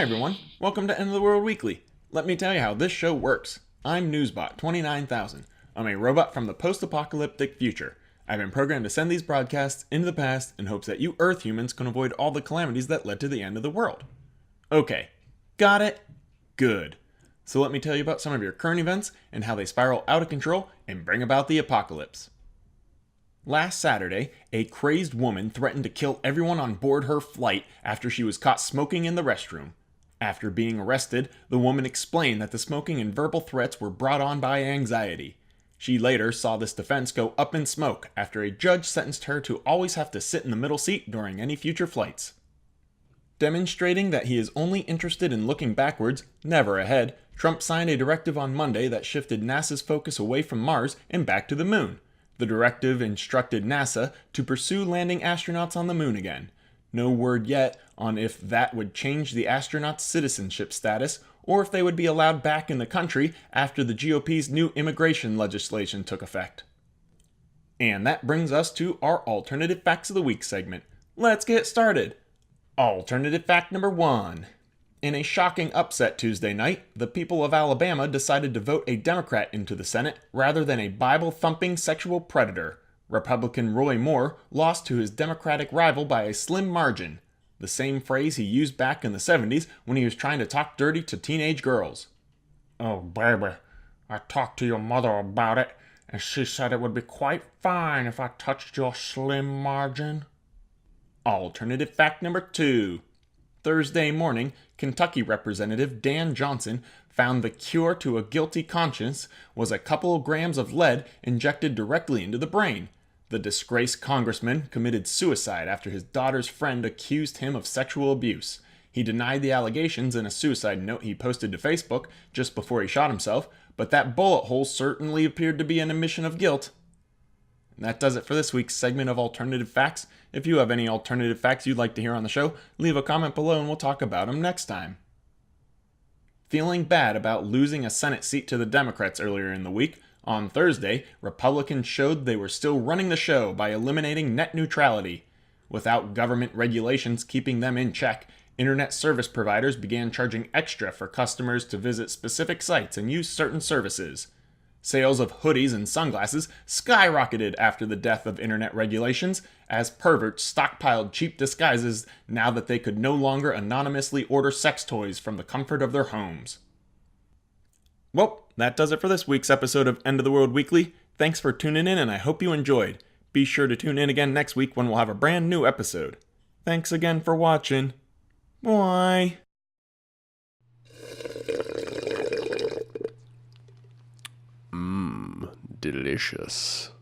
everyone, welcome to End of the World Weekly. Let me tell you how this show works. I'm Newsbot 29,000. I'm a robot from the post-apocalyptic future. I've been programmed to send these broadcasts into the past in hopes that you Earth humans can avoid all the calamities that led to the end of the world. Okay, got it? Good. So let me tell you about some of your current events and how they spiral out of control and bring about the apocalypse. Last Saturday, a crazed woman threatened to kill everyone on board her flight after she was caught smoking in the restroom. After being arrested, the woman explained that the smoking and verbal threats were brought on by anxiety. She later saw this defense go up in smoke after a judge sentenced her to always have to sit in the middle seat during any future flights. Demonstrating that he is only interested in looking backwards, never ahead, Trump signed a directive on Monday that shifted NASA's focus away from Mars and back to the moon. The directive instructed NASA to pursue landing astronauts on the moon again. No word yet on if that would change the astronauts' citizenship status or if they would be allowed back in the country after the GOP's new immigration legislation took effect. And that brings us to our Alternative Facts of the Week segment. Let's get started. Alternative fact number 1. In a shocking upset Tuesday night, the people of Alabama decided to vote a Democrat into the Senate rather than a Bible-thumping sexual predator. Republican Roy Moore lost to his Democratic rival by a slim margin, the same phrase he used back in the 70s when he was trying to talk dirty to teenage girls. "Oh, baby, I talked to your mother about it, and she said it would be quite fine if I touched your slim margin." Alternative fact number 2. Thursday morning, Kentucky Representative Dan Johnson found the cure to a guilty conscience was a couple of grams of lead injected directly into the brain. The disgraced congressman committed suicide after his daughter's friend accused him of sexual abuse. He denied the allegations in a suicide note he posted to Facebook just before he shot himself, but that bullet hole certainly appeared to be an admission of guilt. And that does it for this week's segment of Alternative Facts. If you have any alternative facts you'd like to hear on the show, leave a comment below and we'll talk about them next time. Feeling bad about losing a Senate seat to the Democrats earlier in the week, on Thursday, Republicans showed they were still running the show by eliminating net neutrality. Without government regulations keeping them in check, internet service providers began charging extra for customers to visit specific sites and use certain services. Sales of hoodies and sunglasses skyrocketed after the death of internet regulations, as perverts stockpiled cheap disguises now that they could no longer anonymously order sex toys from the comfort of their homes. Well, that does it for this week's episode of End of the World Weekly. Thanks for tuning in and I hope you enjoyed. Be sure to tune in again next week when we'll have a brand new episode. Thanks again for watching. Bye. Delicious.